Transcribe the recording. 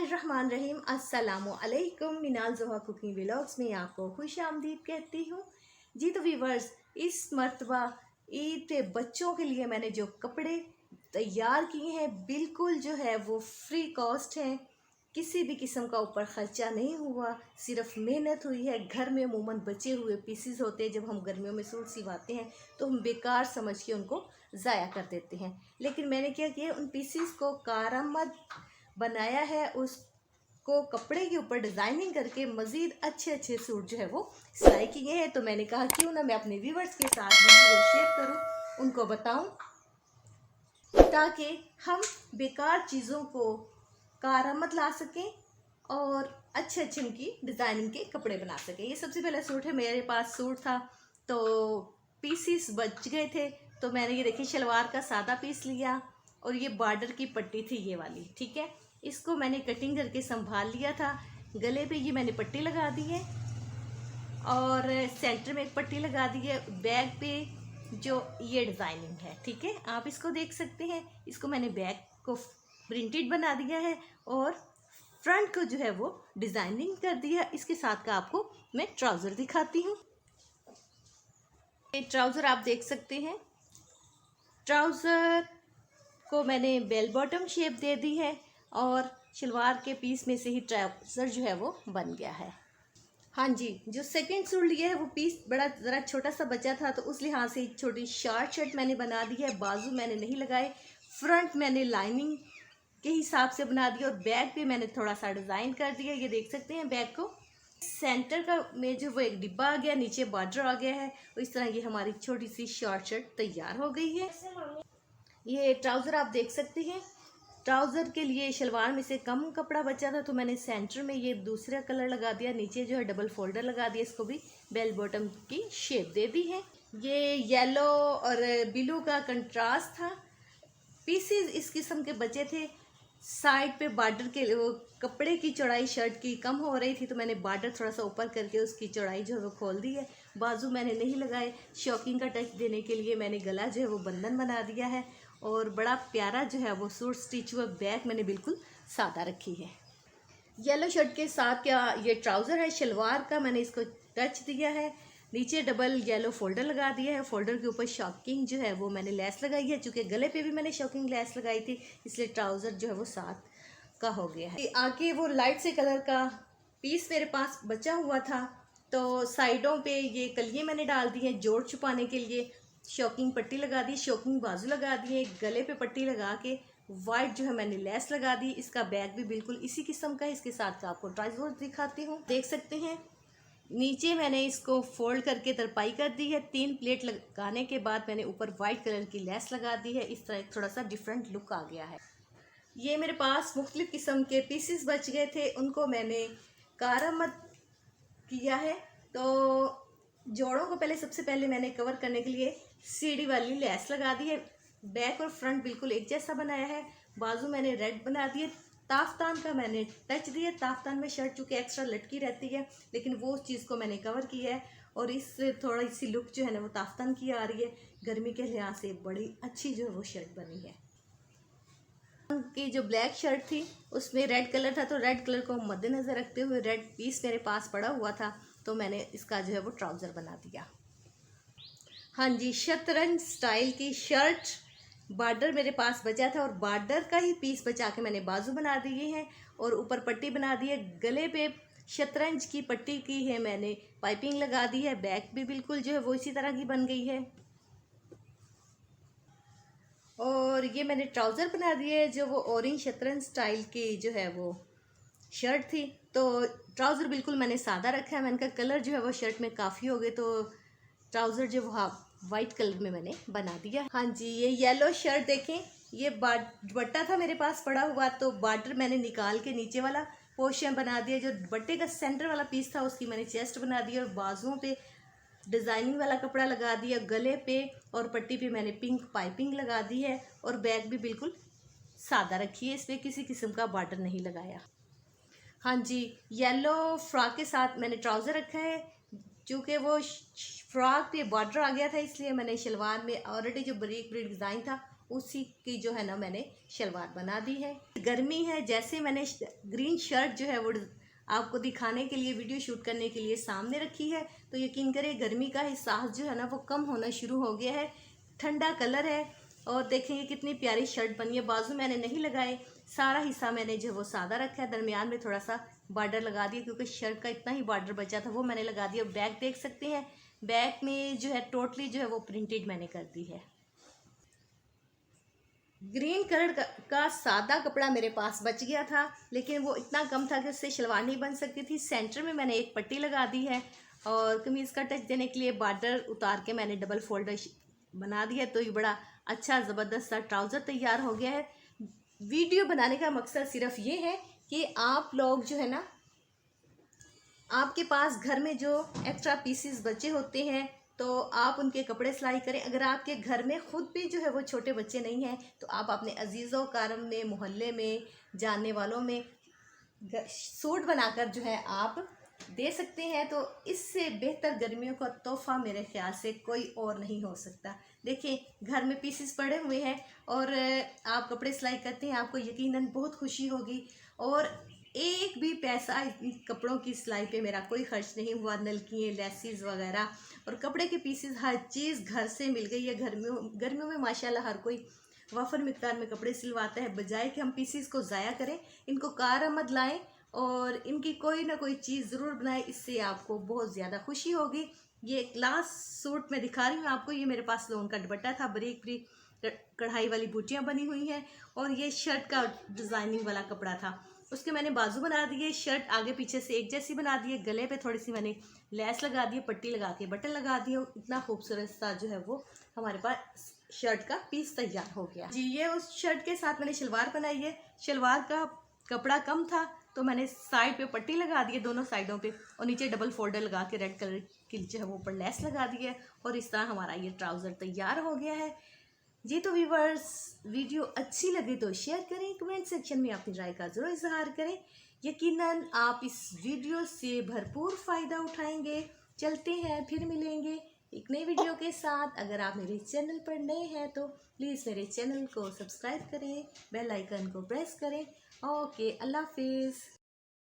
बिस्मिल्लाहिर्रहमानिर्रहीम। अस्सलामु अलैकुम। मिनाल ज़ोहा कुकिंग व्लॉग्स में आपको खुश आमदीद कहती हूँ। जी तो व्यूवर्स, इस मर्तबा ईद पे बच्चों के लिए मैंने जो कपड़े तैयार किए हैं बिल्कुल जो है वो फ्री कॉस्ट हैं। किसी भी किस्म का ऊपर ख़र्चा नहीं हुआ, सिर्फ मेहनत हुई है। घर में अमूमन बचे हुए पीसीज होते हैं, जब हम गर्मियों में सूट सिलवाते हैं तो हम बेकार समझ के उनको ज़ाया कर देते हैं। लेकिन मैंने क्या किया, उन पीसीज को कारआमद बनाया है, उसको कपड़े के ऊपर डिज़ाइनिंग करके मज़ीद अच्छे अच्छे सूट जो है वो सिलाई किए हैं। तो मैंने कहा क्यों ना मैं अपने व्यूवर्स के साथ वीडियो शेयर करूं, उनको बताऊं, ताकि हम बेकार चीज़ों को कारआमद ला सकें और अच्छे अच्छे उनकी डिज़ाइनिंग के कपड़े बना सकें। ये सबसे पहला सूट है, मेरे पास सूट था तो पीसीस बच गए थे, तो मैंने ये देखिए शलवार का सादा पीस लिया और ये बॉर्डर की पट्टी थी ये वाली, ठीक है। इसको मैंने कटिंग करके संभाल लिया था। गले पे ये मैंने पट्टी लगा दी है और सेंटर में एक पट्टी लगा दी है। बैग पे जो ये डिज़ाइनिंग है, ठीक है, आप इसको देख सकते हैं। इसको मैंने बैग को प्रिंटेड बना दिया है और फ्रंट को जो है वो डिज़ाइनिंग कर दिया। इसके साथ का आपको मैं ट्राउज़र दिखाती हूँ। ये ट्राउज़र आप देख सकते हैं। ट्राउज़र को मैंने बेल बॉटम शेप दे दी है और शलवार के पीस में से ही ट्राउज़र जो है वो बन गया है। हाँ जी, जो सेकंड सूट लिया है वो पीस बड़ा ज़रा छोटा सा बचा था, तो उस लिहाज से छोटी शॉर्ट शर्ट मैंने बना दी है। बाजू मैंने नहीं लगाए, फ्रंट मैंने लाइनिंग के हिसाब से बना दिया और बैक पे मैंने थोड़ा सा डिज़ाइन कर दिया। ये देख सकते हैं बैक को। सेंटर का में जो वो एक डिब्बा आ गया, नीचे बॉर्डर आ गया है और इस तरह ये हमारी छोटी सी शॉर्ट शर्ट तैयार हो गई है। ये ट्राउज़र आप देख सकते हैं। ट्राउज़र के लिए शलवार में से कम कपड़ा बचा था तो मैंने सेंटर में ये दूसरा कलर लगा दिया, नीचे जो है डबल फोल्डर लगा दिया, इसको भी बेल बॉटम की शेप दे दी है। ये येलो और ब्लू का कंट्रास्ट था। पीसेस इस किस्म के बचे थे। साइड पे बॉर्डर के वो कपड़े की चौड़ाई शर्ट की कम हो रही थी तो मैंने बॉर्डर थोड़ा सा ऊपर करके उसकी चौड़ाई जो है वो खोल दी है। बाजू मैंने नहीं लगाए, शॉकिंग का टच देने के लिए मैंने गला जो है वो बंधन बना दिया है और बड़ा प्यारा जो है वो सूट स्टिच हुआ। बैक मैंने बिल्कुल सादा रखी है। येलो शर्ट के साथ क्या ये ट्राउज़र है, शलवार का मैंने इसको टच दिया है। नीचे डबल येलो फोल्डर लगा दिया है, फोल्डर के ऊपर शॉकिंग जो है वो मैंने लेस लगाई है। चूँकि गले पे भी मैंने शॉकिंग लेस लगाई थी इसलिए ट्राउज़र जो है वो साथ का हो गया है। आगे वो लाइट से कलर का पीस मेरे पास बचा हुआ था तो साइडों पे ये कलिये मैंने डाल दी हैं जोड़ छुपाने के लिए। शॉकिंग पट्टी लगा दी, शॉकिंग बाजू लगा दिए, गले पे पट्टी लगा के वाइट जो है मैंने लेस लगा दी। इसका बैग भी बिल्कुल इसी किस्म का है। इसके साथ आपको ट्राउज़र दिखाती हूँ, देख सकते हैं। नीचे मैंने इसको फोल्ड करके तरपाई कर दी है। 3 प्लेट लगाने के बाद मैंने ऊपर वाइट कलर की लेस लगा दी है। इस तरह थोड़ा सा डिफरेंट लुक आ गया है। ये मेरे पास मुख्तलिफ किस्म के पीसेस बच गए थे, उनको मैंने कारआमद किया है। तो जोड़ों को पहले सबसे पहले मैंने कवर करने के लिए सीढ़ी वाली लेस लगा दी है। बैक और फ्रंट बिल्कुल एक जैसा बनाया है। बाजू मैंने रेड बना दिए। ताफ्तान का मैंने टच दिया। ताफ्तान में शर्ट चूँकि एक्स्ट्रा लटकी रहती है लेकिन वो चीज़ को मैंने कवर किया है और इससे थोड़ी सी लुक जो है ना वो ताफ्तान की आ रही है। गर्मी के लिहाज से बड़ी अच्छी जो है वो शर्ट बनी है। की जो ब्लैक शर्ट थी उसमें रेड कलर था तो रेड कलर को मद्देनज़र रखते हुए रेड पीस मेरे पास पड़ा हुआ था तो मैंने इसका जो है वो ट्राउज़र बना दिया। हाँ जी, शतरंज स्टाइल की शर्ट, बॉर्डर मेरे पास बचा था और बॉर्डर का ही पीस बचा के मैंने बाजू बना दिए हैं और ऊपर पट्टी बना दी है। गले पे शतरंज की पट्टी की है मैंने, पाइपिंग लगा दी है। बैक भी बिल्कुल जो है वो इसी तरह की बन गई है और ये मैंने ट्राउज़र बना दिए है जो वो ऑरेंज शतरंज स्टाइल की जो है वो शर्ट थी। तो ट्राउज़र बिल्कुल मैंने सादा रखा है। मैंने कहा कलर जो है वो शर्ट में काफ़ी हो गए तो ट्राउज़र जो वो वाइट कलर में मैंने बना दिया। हाँ जी, ये येलो शर्ट देखें, ये दुपट्टा था मेरे पास पड़ा हुआ तो बॉर्डर मैंने निकाल के नीचे वाला पोर्शन बना दिया। जो दुपट्टे का सेंटर वाला पीस था उसकी मैंने चेस्ट बना दी और बाजुओं पे डिज़ाइनिंग वाला कपड़ा लगा दिया। गले पे और पट्टी पे मैंने पिंक पाइपिंग लगा दी है और बैग भी बिल्कुल सादा रखी है, इस पर किसी किस्म का बॉर्डर नहीं लगाया। हाँ जी, येलो फ्रॉक के साथ मैंने ट्राउज़र रखा है। चूँकि वो फ्रॉक पे बॉर्डर आ गया था इसलिए मैंने शलवार में ऑलरेडी जो बारीक बारीक डिज़ाइन था उसी की जो है ना मैंने शलवार बना दी है। गर्मी है, जैसे मैंने ग्रीन शर्ट जो है वो आपको दिखाने के लिए, वीडियो शूट करने के लिए सामने रखी है, तो यकीन करें गर्मी का एहसास जो है ना वो कम होना शुरू हो गया है। ठंडा कलर है और देखेंगे कितनी प्यारी शर्ट बनी है। बाजू मैंने नहीं लगाए, सारा हिस्सा मैंने जो वो सादा रखा है, दरमियान में थोड़ा सा बॉर्डर लगा दिया क्योंकि शर्ट का इतना ही बॉर्डर बचा था वो मैंने लगा दिया। बैक देख सकते हैं, बैक में जो है टोटली जो है वो प्रिंटेड मैंने कर दी है। ग्रीन कलर का सादा कपड़ा मेरे पास बच गया था, लेकिन वो इतना कम था कि उससे शलवार नहीं बन सकती थी। सेंटर में मैंने एक पट्टी लगा दी है और कमीज़ का टच देने के लिए बॉर्डर उतार के मैंने डबल फोल्डर बना दिया, तो ये बड़ा अच्छा ज़बरदस्त सा ट्राउज़र तैयार हो गया है। वीडियो बनाने का मकसद सिर्फ ये है कि आप लोग जो है ना, आपके पास घर में जो एक्स्ट्रा पीसीस बचे होते हैं तो आप उनके कपड़े सिलाई करें। अगर आपके घर में खुद भी जो है वो छोटे बच्चे नहीं हैं तो आप अपने अजीज़ों कारम में, मोहल्ले में, जानने वालों में सूट बनाकर जो है आप दे सकते हैं। तो इससे बेहतर गर्मियों का तोहफ़ा मेरे ख्याल से कोई और नहीं हो सकता। देखिए घर में पीसेस पड़े हुए हैं और आप कपड़े सिलाई करते हैं, आपको यकीनन बहुत खुशी होगी। और एक भी पैसा इन कपड़ों की सिलाई पे मेरा कोई खर्च नहीं हुआ। नलकियाँ, लेसिस वगैरह और कपड़े के पीसेस हर चीज़ घर से मिल गई है। गर्मियों में माशाल्लाह हर कोई वफर मिकदार में कपड़े सिलवाता है। बजाय कि हम पीसेस को ज़ाया करें, इनको कारआमद लाएं और इनकी कोई ना कोई चीज़ ज़रूर बनाएं, इससे आपको बहुत ज़्यादा खुशी होगी। ये एक लास्ट सूट मैं दिखा रही हूँ आपको। ये मेरे पास लोन का दुपट्टा था, बारीक बारीक कढ़ाई वाली बूटियाँ बनी हुई हैं और ये शर्ट का डिज़ाइनिंग वाला कपड़ा था। उसके मैंने बाजू बना दिए, शर्ट आगे पीछे से एक जैसी बना दी है, गले पे थोड़ी सी मैंने लेस लगा दी, पट्टी लगा के बटन लगा दिए। इतना खूबसूरत सा जो है वो हमारे पास शर्ट का पीस तैयार हो गया जी। ये उस शर्ट के साथ मैंने शलवार बनाई है। शलवार का कपड़ा कम था तो मैंने साइड पे पट्टी लगा दी है दोनों साइडों पे और नीचे डबल फोल्डर लगा के रेड कलर की जो है वो ऊपर लेस लगा दी है और इस तरह हमारा ये ट्राउज़र तैयार हो गया है जी। तो व्यूअर्स, वीडियो अच्छी लगे तो शेयर करें, कमेंट सेक्शन में अपनी राय का ज़रूर इजहार करें। यकीनन आप इस वीडियो से भरपूर फ़ायदा उठाएंगे। चलते हैं, फिर मिलेंगे एक नई वीडियो के साथ। अगर आप मेरे चैनल पर नए हैं तो प्लीज़ मेरे चैनल को सब्सक्राइब करें, बेल आइकन को प्रेस करें। ओके, अल्लाह हाफिज़।